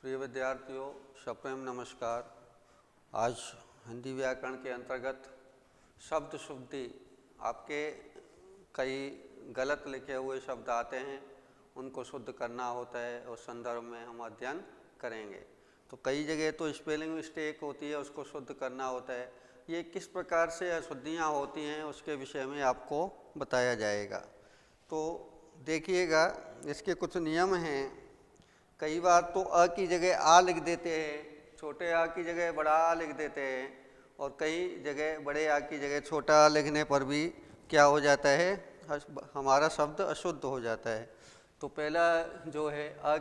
प्रिय विद्यार्थियों, सप्रेम नमस्कार। आज हिंदी व्याकरण के अंतर्गत शब्द शुद्धि, आपके कई गलत लिखे हुए शब्द आते हैं, उनको शुद्ध करना होता है। उस संदर्भ में हम अध्ययन करेंगे। तो कई जगह तो स्पेलिंग मिस्टेक होती है, उसको शुद्ध करना होता है। ये किस प्रकार से अशुद्धियाँ होती हैं उसके विषय में आपको बताया जाएगा। तो देखिएगा, इसके कुछ नियम हैं। कई बार तो अ की जगह आ लिख देते हैं, छोटे आ की जगह बड़ा आ लिख देते हैं, और कई जगह बड़े आ की जगह छोटा आ लिखने पर भी क्या हो जाता है, हमारा शब्द अशुद्ध हो जाता है। तो पहला जो है अ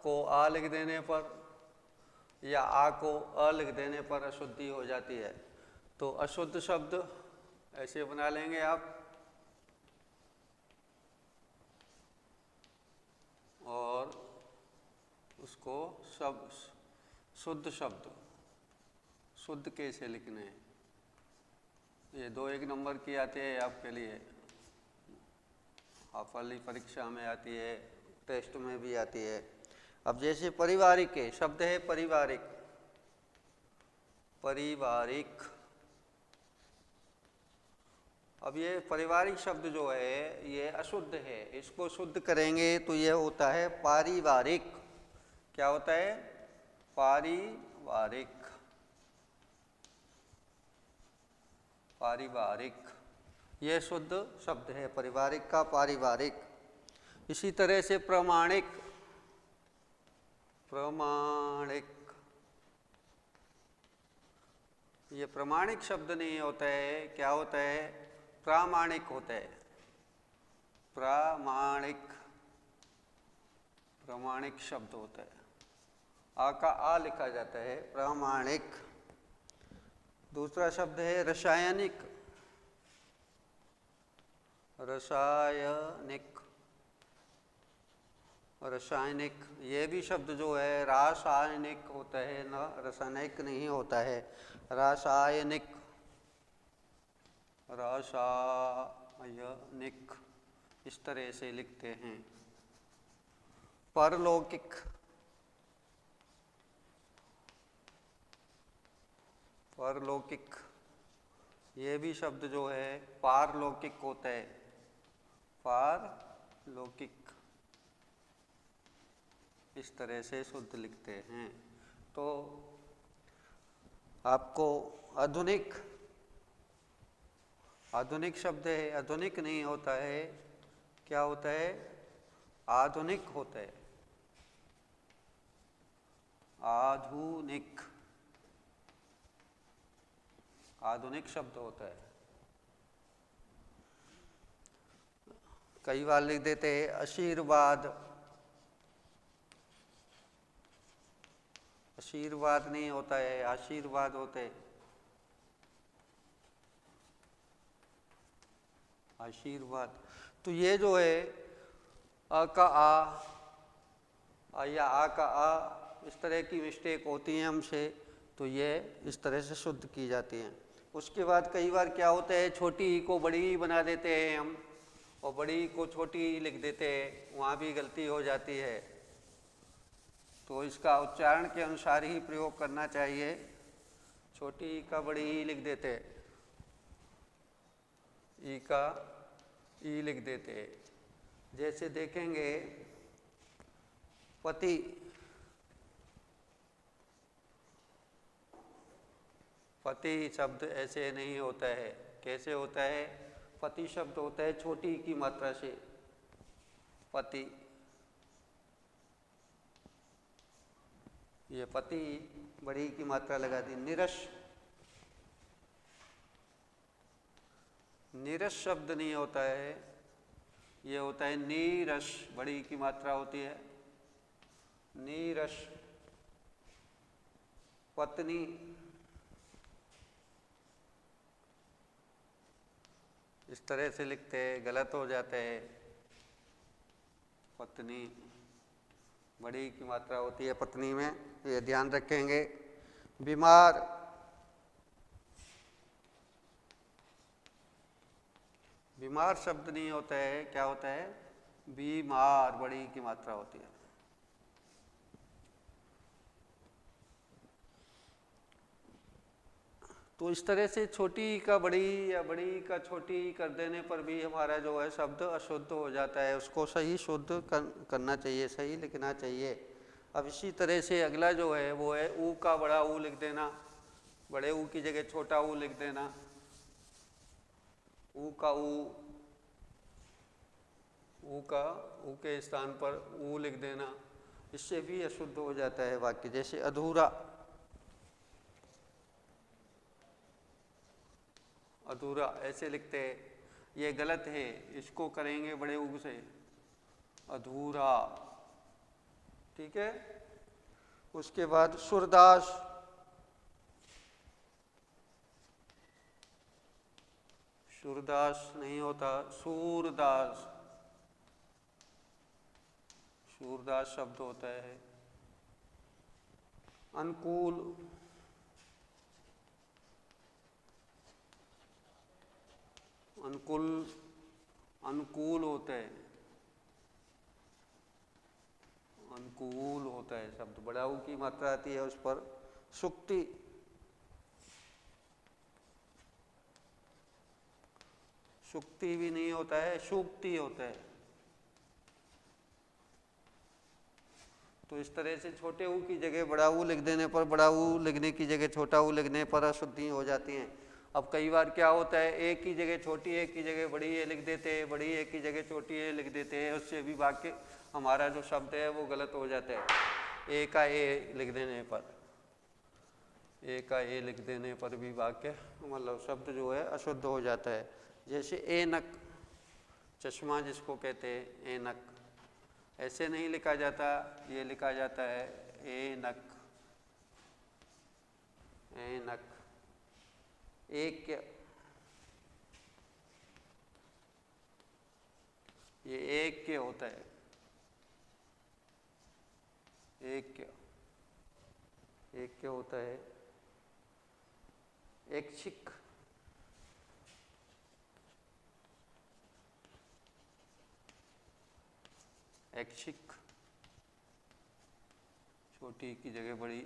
को आ लिख देने पर या आ को अ लिख देने पर अशुद्धि हो जाती है। तो अशुद्ध शब्द ऐसे बना लेंगे आप, और उसको सब शुद्ध शब्द शुद्ध कैसे लिखने हैं, ये 2 1 नंबर की आती है आपके लिए, हाफ वाली परीक्षा में आती है, टेस्ट में भी आती है। अब जैसे पारिवारिक के शब्द है, पारिवारिक, पारिवारिक। अब ये पारिवारिक शब्द जो है ये अशुद्ध है, इसको शुद्ध करेंगे तो ये होता है पारिवारिक। क्या होता है? पारिवारिक, पारिवारिक। ये शुद्ध शब्द है पारिवारिक का, पारिवारिक। इसी तरह से प्रामाणिक, प्रामाणिक। ये प्रामाणिक शब्द नहीं होता है, क्या होता है? प्रामाणिक होता है, प्रामाणिक, प्रामाणिक शब्द होता है। आ का आ लिखा जाता है, प्रामाणिक। दूसरा शब्द है रासायनिक, रासायनिक, रासायनिक। ये भी शब्द जो है रासायनिक होता है, ना रासायनिक नहीं होता है, रासायनिक, रासायनिक, इस तरह से लिखते हैं। परलौकिक, परलौकिक। ये भी शब्द जो है पारलौकिक होता है, पारलौकिक, इस तरह से शुद्ध लिखते हैं। तो आपको आधुनिक, आधुनिक शब्द है, आधुनिक नहीं होता है, क्या होता है? आधुनिक होता है, आधुनिक, आधुनिक शब्द होता है। कई बार लिख देते हैं आशीर्वाद, आशीर्वाद नहीं होता है, आशीर्वाद होते हैं, आशीर्वाद। तो ये जो है अ का आ या आ का आ, इस तरह की मिस्टेक होती है हमसे, तो ये इस तरह से शुद्ध की जाती हैं। उसके बाद कई बार क्या होता है, छोटी ई को बड़ी ई बना देते हैं हम, और बड़ी ई को छोटी ई लिख देते हैं, वहाँ भी गलती हो जाती है। तो इसका उच्चारण के अनुसार ही प्रयोग करना चाहिए। छोटी ई का बड़ी ई लिख देते, ई का ई लिख देते। जैसे देखेंगे पति, पति शब्द ऐसे नहीं होता है। कैसे होता है? पति शब्द होता है छोटी की मात्रा से, पति। ये पति बड़ी की मात्रा लगा दी। निरस, निरस शब्द नहीं होता है, ये होता है नीरस, बड़ी की मात्रा होती है, नीरस। पत्नी, इस तरह से लिखते हैं, गलत हो जाते हैं। पत्नी बड़ी की मात्रा होती है पत्नी में, ये ध्यान रखेंगे। बीमार, बीमार शब्द नहीं होता है, क्या होता है? बीमार, बड़ी की मात्रा होती है। तो इस तरह से छोटी का बड़ी या बड़ी का छोटी कर देने पर भी हमारा जो है शब्द अशुद्ध हो जाता है, उसको सही शुद्ध करना चाहिए, सही लिखना चाहिए। अब इसी तरह से अगला जो है वो है ऊ का बड़ा ऊ लिख देना, बड़े ऊ की जगह छोटा ऊ लिख देना। ऊ का ऊ का ऊ के स्थान पर ऊ लिख देना, इससे भी अशुद्ध हो जाता है वाक्य। जैसे अधूरा, अधूरा ऐसे लिखते हैं, ये गलत है, इसको करेंगे बड़े ऊ से, अधूरा। ठीक है। उसके बाद सूरदास, सूरदास नहीं होता, सूरदास, सूरदास शब्द होता है। अनुकूल, अनुकूल, अनुकूल होता है, अनुकूल होता है शब्द, बड़ा ऊ की मात्रा आती है उस पर। सुक्ति, सुक्ति भी नहीं होता है, सूक्ति होता है। तो इस तरह से छोटे ऊ की जगह बड़ा ऊ लिख देने पर, बड़ा ऊ लिखने की जगह छोटा ऊ लिखने पर अशुद्धि हो जाती हैं। अब कई बार क्या होता है, एक की जगह छोटी एक की जगह बड़ी ए लिख देते हैं, बड़ी एक की जगह छोटी ए लिख देते हैं, उससे भी वाक्य हमारा जो शब्द है वो गलत हो जाता है। ए का ए लिख देने पर, ए का ए लिख देने पर भी वाक्य मतलब शब्द जो है अशुद्ध हो जाता है। जैसे ऐनक, चश्मा जिसको कहते हैं ऐनक, ऐसे नहीं लिखा जाता, ये लिखा जाता है ऐनक, ऐनक। ऐक्य, ये ऐक्य होता है, ऐक्य, ऐक्य होता है। ऐच्छिक, ऐच्छिक, छोटी की जगह बड़ी,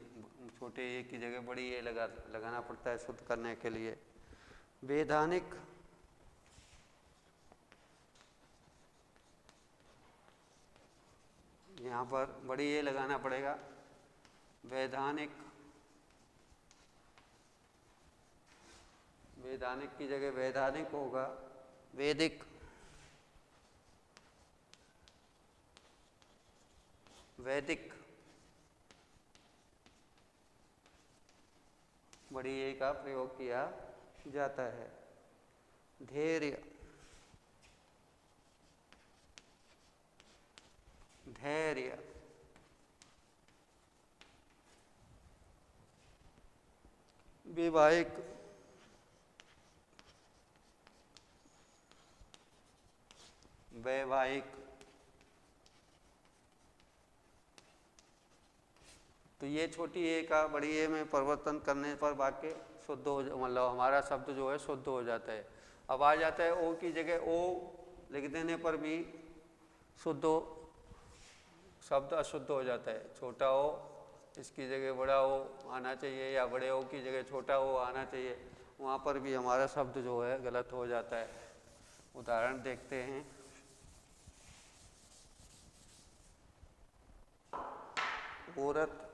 छोटे ए की जगह बड़ी ए लगाना पड़ता है शुद्ध करने के लिए। वैधानिक, यहाँ पर बड़ी ए लगाना पड़ेगा। वैधानिक, वैधानिक की जगह वैधानिक होगा। वैदिक, वैदिक, बड़ी ए का प्रयोग किया जाता है। धैर्य, धैर्य, वैवाहिक, वैवाहिक, तो ये छोटी ए का बड़ी ए में परिवर्तन करने पर वाक्य शुद्ध हो, मतलब हमारा शब्द जो है शुद्ध हो जाता है। अब आ जाता है ओ की जगह ओ लिख देने पर भी शुद्ध शब्द अशुद्ध हो जाता है। छोटा ओ इसकी जगह बड़ा ओ आना चाहिए, या बड़े ओ की जगह छोटा ओ आना चाहिए, वहाँ पर भी हमारा शब्द जो है गलत हो जाता है। उदाहरण देखते हैं। औरत,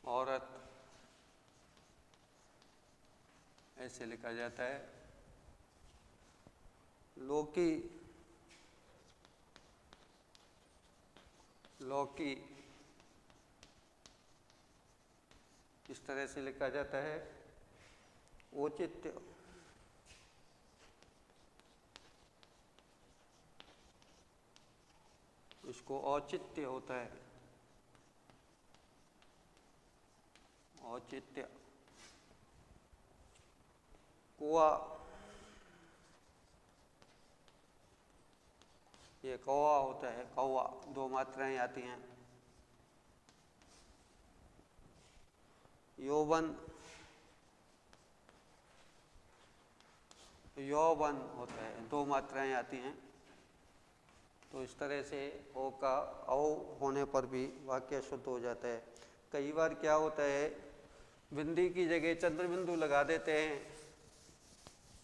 औरत ऐसे लिखा जाता है। लौकी, लौकी इस तरह से लिखा जाता है। औचित्य, इसको औचित्य होता है, औचित्य। कुआ, ये कौवा होता है, कौवा, दो मात्राएं आती हैं। यौवन, यौवन होता है, दो मात्राएं आती हैं। तो इस तरह से ओ का औ होने पर भी वाक्य शुद्ध हो जाता है। कई बार क्या होता है, बिंदी की जगह चंद्र बिंदु लगा देते हैं,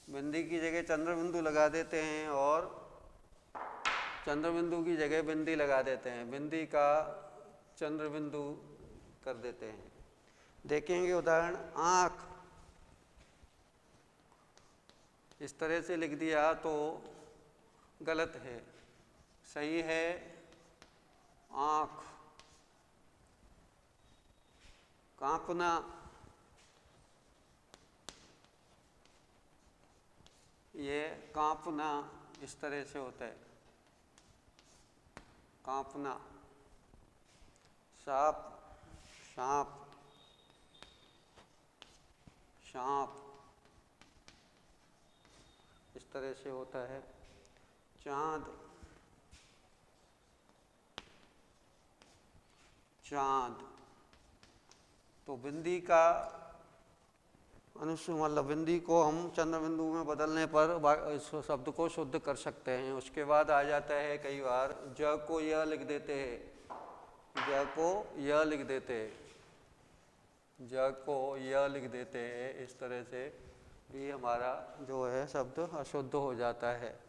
बिंदी की जगह चंद्र बिंदु लगा देते हैं और चंद्र बिंदु की जगह बिंदी लगा देते हैं, बिंदी का चंद्र बिंदु कर देते हैं। देखेंगे उदाहरण, आँख इस तरह से लिख दिया तो गलत है, सही है आँख। कांपना, ये कांपना इस तरह से होता है, कांपना। सांप, सांप, सांप इस तरह से होता है। चांद, चांद। तो बिंदी का मतलब बिंदी को हम चंद्र बिंदु में बदलने पर इस शब्द को शुद्ध कर सकते हैं। उसके बाद आ जाता है कई बार ज को य लिख देते हैं, ज को य लिख देते हैं, ज को य लिख देते हैं। इस तरह से भी हमारा जो है शब्द अशुद्ध हो जाता है।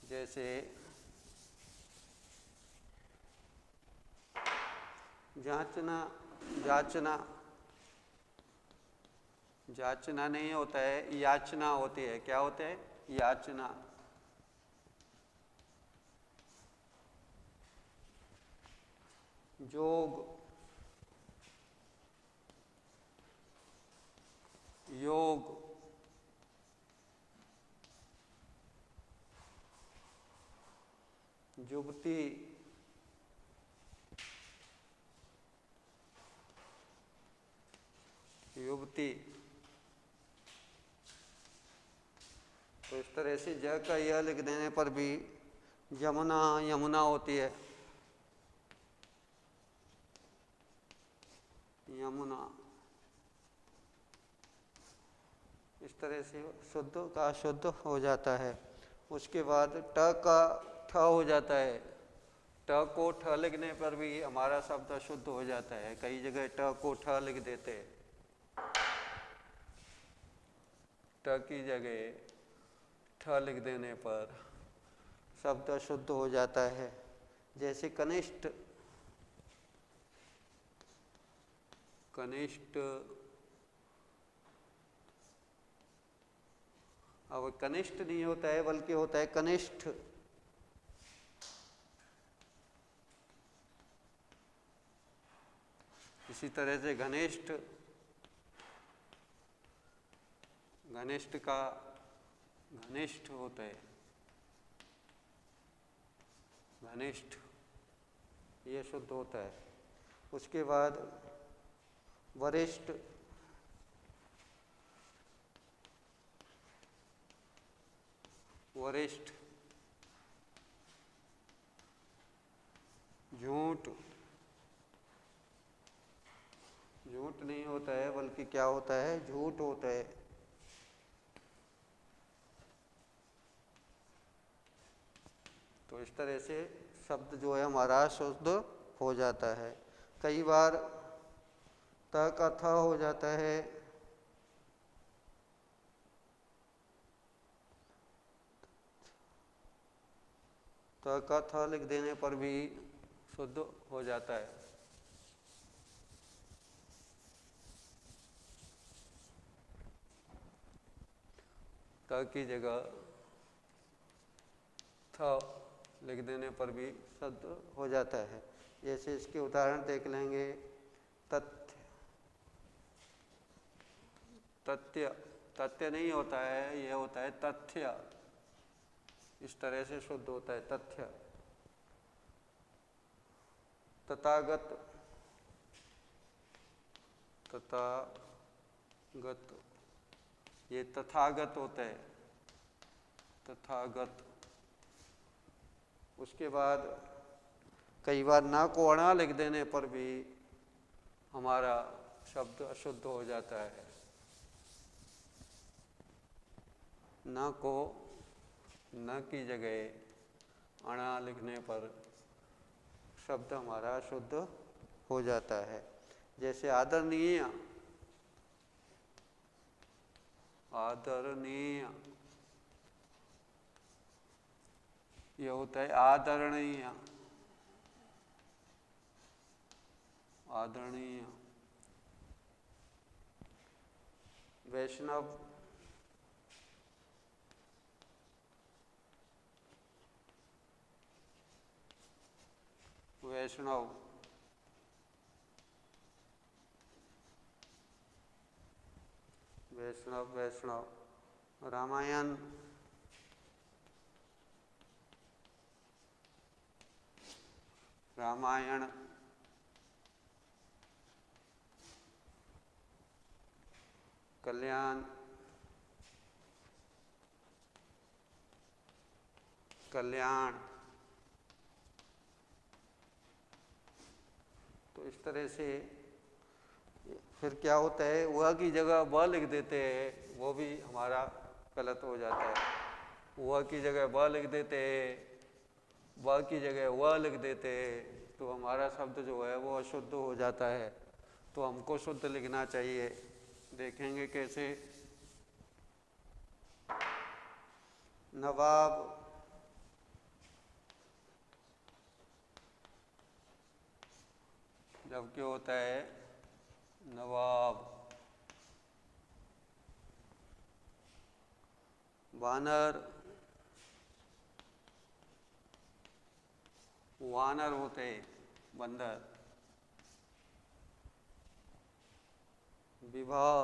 जैसे जांचना, जांचना, जांचना नहीं होता है, याचना होती है। क्या होता है? याचना। जोग, योग, जुगती, युवती। तो इस तरह से ज का य लिख देने पर भी यमुना, यमुना होती है, यमुना। इस तरह से शुद्ध का शुद्ध हो जाता है। उसके बाद ट का ठ हो जाता है, ट को ठ लिखने पर भी हमारा शब्द अशुद्ध हो जाता है। कई जगह ट को ठ लिख देते हैं, ट की जगह ठ लिख देने पर शब्द अशुद्ध हो जाता है। जैसे कनिष्ठ, कनिष्ठ। अब कनिष्ठ नहीं होता है बल्कि होता है कनिष्ठ। इसी तरह से घनिष्ठ, घनिष्ठ का घनिष्ठ होता है, घनिष्ठ, ये शुद्ध होता है। उसके बाद वरिष्ठ, वरिष्ठ। झूठ, झूठ नहीं होता है बल्कि क्या होता है? झूठ होता है। तो इस तरह से शब्द जो है हमारा शुद्ध हो जाता है। कई बार त का थ हो जाता है, त का थ लिख देने पर भी शुद्ध हो जाता है। त की जगह थ लिख देने पर भी शुद्ध हो जाता है। जैसे इसके उदाहरण देख लेंगे, तथ्य, तथ्य, तथ्य नहीं होता है, यह होता है तथ्य। इस तरह से शुद्ध होता है तथ्य। तथागत, तथागत, ये तथागत होता है, तथागत। उसके बाद कई बार ना को अणा लिख देने पर भी हमारा शब्द अशुद्ध हो जाता है। न को न की जगह अणा लिखने पर शब्द हमारा शुद्ध हो जाता है। जैसे आदरणीय, आदरणीय, यह होता है आदरणीय, आदरणीय। वैष्णव, वैष्णव, वैष्णव, वैष्णव। रामायण, रामायण। कल्याण, कल्याण। तो इस तरह से फिर क्या होता है, वह की जगह व लिख देते हैं, वो भी हमारा गलत हो जाता है। वह की जगह व लिख देते हैं, व की जगह व लिख देते हैं, तो हमारा शब्द जो है वो अशुद्ध हो जाता है। तो हमको शुद्ध लिखना चाहिए। देखेंगे कैसे। नवाब, जब क्या होता है नवाब। वानर, वानर होते बंदर। विवाह,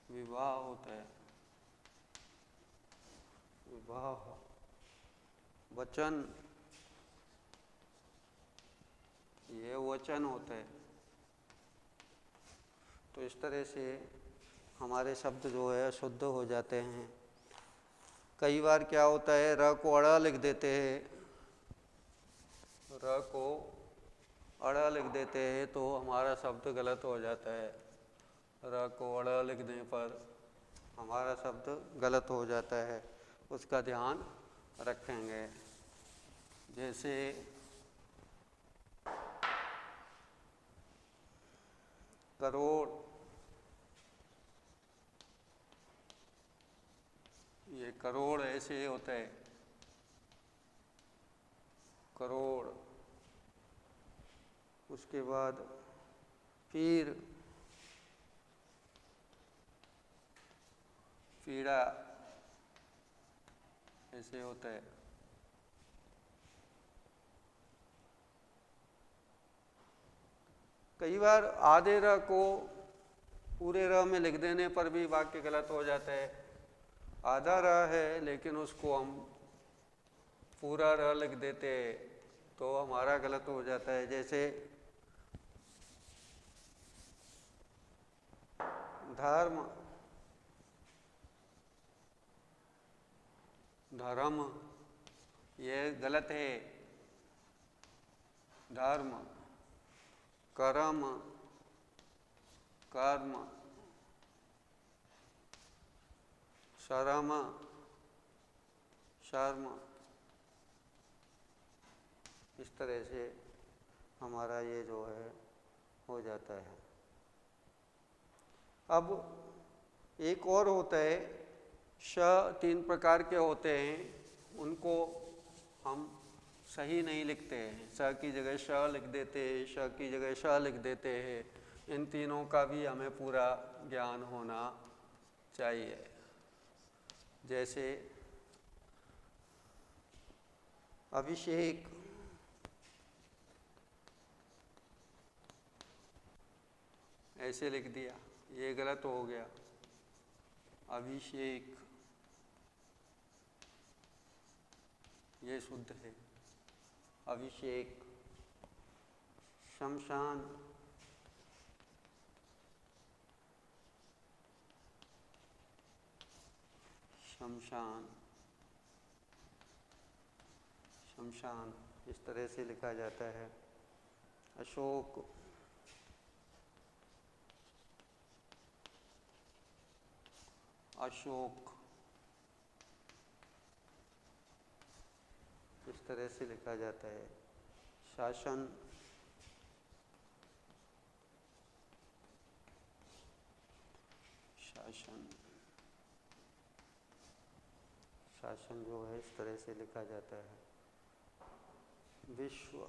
विवाह होता है विवाह। वचन, ये वचन होता है। तो इस तरह से हमारे शब्द जो है शुद्ध हो जाते हैं। कई बार क्या होता है, र को अड़ा लिख देते हैं, र को अड़ा लिख देते हैं, तो हमारा शब्द गलत हो जाता है। र को अड़ा लिखने पर हमारा शब्द गलत हो जाता है, उसका ध्यान रखेंगे। जैसे करोड़, ये करोड़ ऐसे होता है, करोड़। उसके बाद पीर, पीड़ा, ऐसे होता है। कई बार आधे र को पूरे र में लिख देने पर भी वाक्य गलत हो जाता है। आधा र है लेकिन उसको हम पूरा र लिख देते हैं, तो हमारा गलत हो जाता है। जैसे धर्म, धर्म, ये गलत है। धर्म, कर्म, कर्म, शर्म, शर्म। इस तरह से हमारा ये जो है हो जाता है। अब एक और होता है, श 3 प्रकार के होते हैं, उनको हम सही नहीं लिखते हैं। स की जगह श लिख देते हैं, श की जगह श लिख देते हैं। इन तीनों का भी हमें पूरा ज्ञान होना चाहिए। जैसे अभिषेक, ऐसे लिख दिया, ये गलत हो गया। अभिषेक, ये शुद्ध है। अभिषेक। शमशान, शमशान, शमशान, इस तरह से लिखा जाता है। अशोक, अशोक, इस तरह से लिखा जाता है। शासन, शासन, शासन जो है इस तरह से लिखा जाता है। विश्व,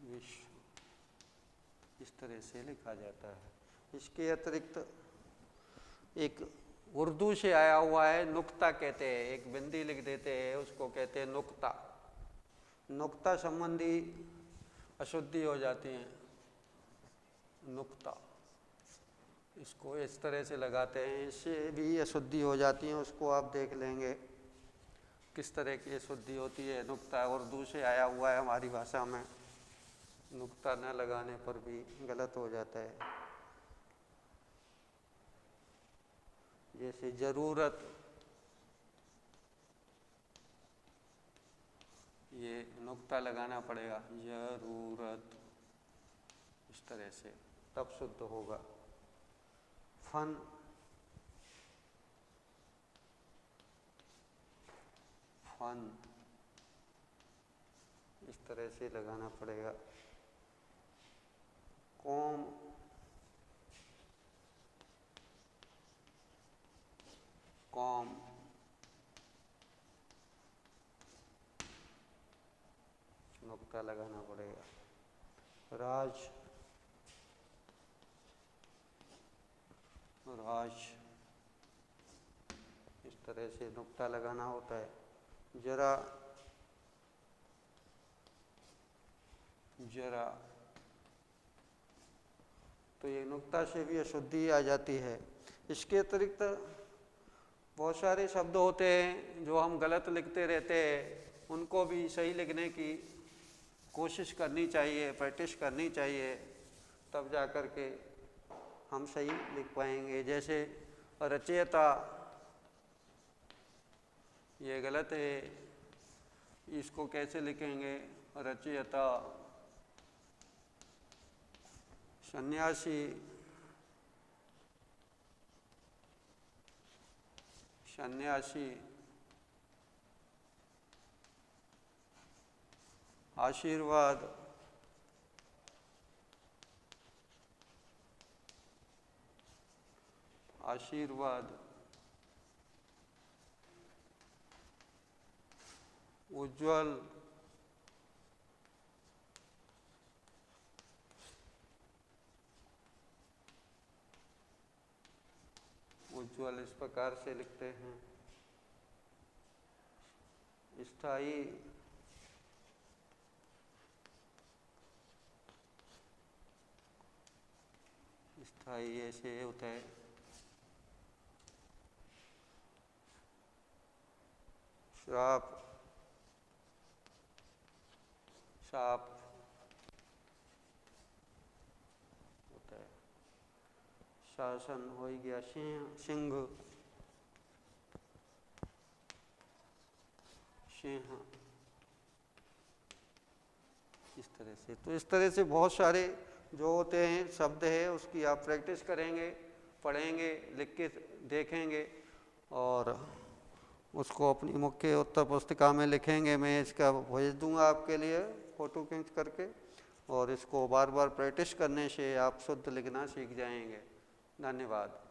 विश्व, इस तरह से लिखा जाता है। इसके अतिरिक्त एक उर्दू से आया हुआ है, नुक्ता कहते हैं, एक बिंदी लिख देते हैं, उसको कहते हैं नुक्ता। नुक्ता संबंधी अशुद्धि हो जाती है, नुक्ता, इसको इस तरह से लगाते हैं, इससे भी अशुद्धि हो जाती है। उसको आप देख लेंगे किस तरह की अशुद्धि होती है। नुक्ता उर्दू से आया हुआ है, हमारी भाषा में नुक्ता न लगाने पर भी गलत हो जाता है। जैसे जरूरत, ये नुक्ता लगाना पड़ेगा, जरूरत, इस तरह से तब शुद्ध होगा। फन, फन, इस तरह से लगाना पड़ेगा। कौम, कौम, नुक्ता लगाना पड़ेगा। राज, राज, इस तरह से नुक्ता लगाना होता है। जरा, जरा, तो ये नुक्ता से भी अशुद्धि आ जाती है। इसके अतिरिक्त बहुत सारे शब्द होते हैं जो हम गलत लिखते रहते हैं, उनको भी सही लिखने की कोशिश करनी चाहिए, प्रैक्टिस करनी चाहिए, तब जा कर के हम सही लिख पाएंगे। जैसे रचयिता, ये गलत है, इसको कैसे लिखेंगे? रचयिता। सन्यासी, सन्यासी। आशीर्वाद, आशीर्वाद। उज्ज्वल, उज्ज्वल, इस प्रकार से लिखते हैं। स्थायी, स्थायी ऐसे होता है। श्राप, साप होता है। शासन हो गया। सिंह, सिंह, सिंह, इस तरह से। तो इस तरह से बहुत सारे जो होते हैं शब्द है, उसकी आप प्रैक्टिस करेंगे, पढ़ेंगे, लिख के देखेंगे और उसको अपनी मुख्य उत्तर पुस्तिका में लिखेंगे। मैं इसका भेज दूंगा आपके लिए फ़ोटो खींच करके, और इसको बार बार प्रैक्टिस करने से आप शुद्ध लिखना सीख जाएंगे। धन्यवाद।